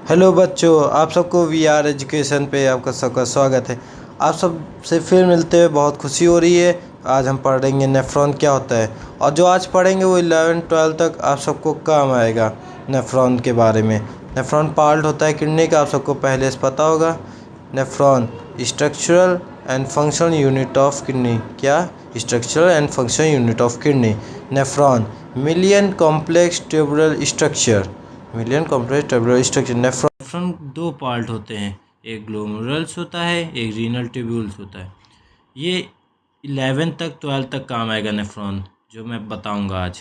Hello बच्चों, आप सबको वीआर एजुकेशन पे आपका सबका स्वागत है। आप सब से फिर मिलते हुए बहुत खुशी हो रही है। आज हम पढ़ेंगे नेफ्रॉन क्या होता है, और जो आज पढ़ेंगे वो 11-12 तक आप सबको काम आएगा। नेफ्रॉन के बारे में, नेफ्रॉन पार्ट होता है किडनी का, आप सबको पहले से पता होगा। Nephron structural and functional unit of kidney. क्या? Structural and functional unit of kidney. Nephron million complex tubular structure. Nephron दो पार्ट होते हैं, एक ग्लोमेरुलस होता है, एक रीनल ट्यूब्यूल्स होता है। ये 11 तक 12 तक काम आएगा नेफ्रॉन, जो मैं बताऊंगा आज।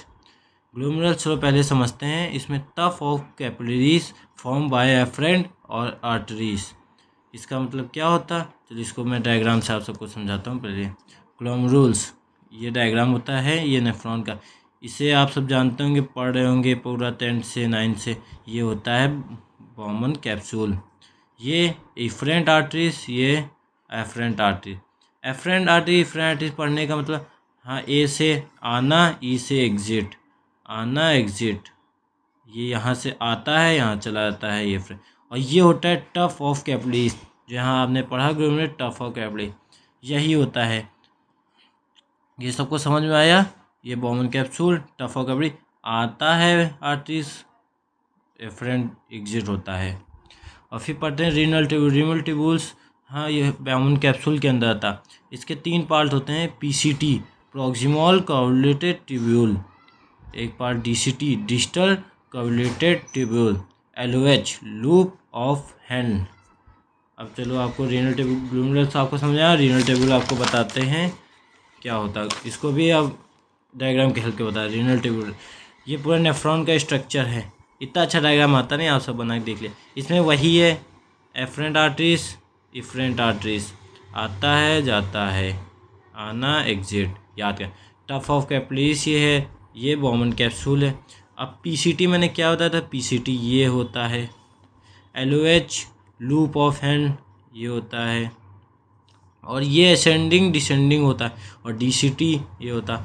ग्लोमेरुलस चलो पहले समझते हैं। इसमें tuft of capillaries form by afferent और आर्टरीज। इसका मतलब क्या होता है? चलिए इसको मैं डायग्राम से आप सबको समझाता हूँ। पहले ग्लोमेरुलस, ये डायग्राम होता है ये नेफ्रॉन का। इसे आप सब जानते होंगे, पढ़ रहे होंगे पूरा 10 से 9 से। ये होता है बॉमन कैप्सूल। ये इफरेंट आर्टरीज, ये afferent artery. Afferent artery efferent artery पढ़ने का मतलब, हाँ, ए से आना, ई से एग्जिट, आना एग्जिट। ये यहाँ से आता है, यहाँ चला जाता है ये फ्रेंड। और ये होता है टफ ऑफ कैपिलरीज, जो यहाँ आपने पढ़ा ग्लोमेरुलर टफ ऑफ कैपिलरी, यही होता है। ये सबको समझ में आया? ये Bowman capsule, tough of capillary आता है आर्टरीज, एफरेंट एग्जिट होता है। और फिर पढ़ते हैं रीनल ट्यूब्यूल। रीनल ट्यूब्यूल्स, हाँ, ये बॉमन कैप्सूल के अंदर आता। इसके 3 पार्ट होते हैं। पीसीटी प्रॉक्सिमल कॉन्वोल्यूटेड ट्यूब्यूल, एक part DCT distal convoluted tubule, LOH loop of hand. अब चलो आपको रीनल ट्यूब्यूल ग्लोमेरुलस आपको समझ आया। रीनल ट्यूब्यूल आपको बताते हैं क्या होता है, इसको भी अब डायग्राम के हेल्प के बताया। रीनल ट्यूब्यूल ये पूरा नेफ्रॉन का स्ट्रक्चर है। इतना अच्छा डायग्राम आता नहीं, आप सब बना के देख लिया। इसमें वही है, एफरेंट आर्टरीज इफरेंट आर्टरीज, आता है जाता है, आना एग्जिट, याद कर। टफ ऑफ कैपिलरीज ये है, ये बॉमन कैप्सूल है। अब पीसीटी मैंने क्या बताया था? पीसीटी ये होता है। एलओएच लूप ऑफ हैंड ये होता है, और ये असेंडिंग डिसेंडिंग होता है। और डीसीटी ये होता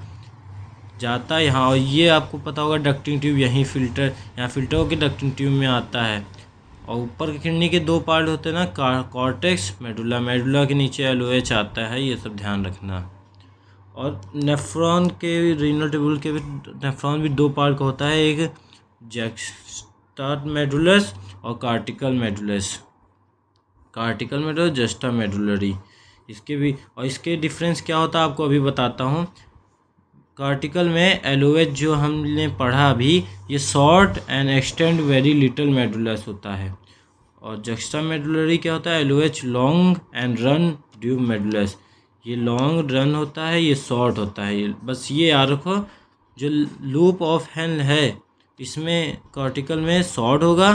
जाता है यहाँ। और ये आपको पता होगा डक्टिंग ट्यूब, यहीं फिल्टर, यहाँ फिल्टर होकर डक्टिंग ट्यूब में आता है। और ऊपर की किडनी के 2 पार्ट होते हैं ना, कॉर्टेक्स मेडुला। मेडुला के नीचे एलओएच आता है, ये सब ध्यान रखना। और नेफ्रॉन के रीनल ट्यूब्यूल के भी, नेफ्रॉन भी 2 पार्ट का होता है, एक जस्टा मेडुलस और कार्टिकल मेडुलस। कार्टिकल मेडुलस, जस्टा मेडुलरी, इसके भी। और इसके डिफरेंस क्या होता है आपको अभी बताता हूँ। कार्टिकल में एलओएच जो हमने पढ़ा अभी, ये short and extend very little medullas होता है। और जस्टा मेडुलरी क्या होता है? LOH long and run tube medullas, ये लॉन्ग रन होता है, ये शॉर्ट होता है। ये बस ये याद रखो। जो लूप ऑफ हैंड है, इसमें कार्टिकल में शॉर्ट होगा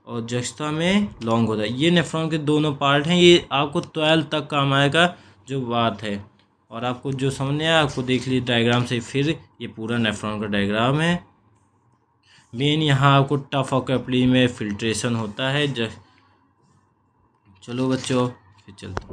और जस्टा में लॉन्ग होता है। ये नेफ्रॉन के दोनों पार्ट हैं। ये आपको 12 तक काम आएगा जो बात है। और आपको जो समझ नहीं आया, आपको देख लीजिए डायग्राम से। फिर ये पूरा नेफ्रॉन का डायग्राम है। मेन यहाँ आपको टफ ऑफ कैपिलरी में फिल्ट्रेशन होता है। चलो बच्चों, फिर चलते हैं।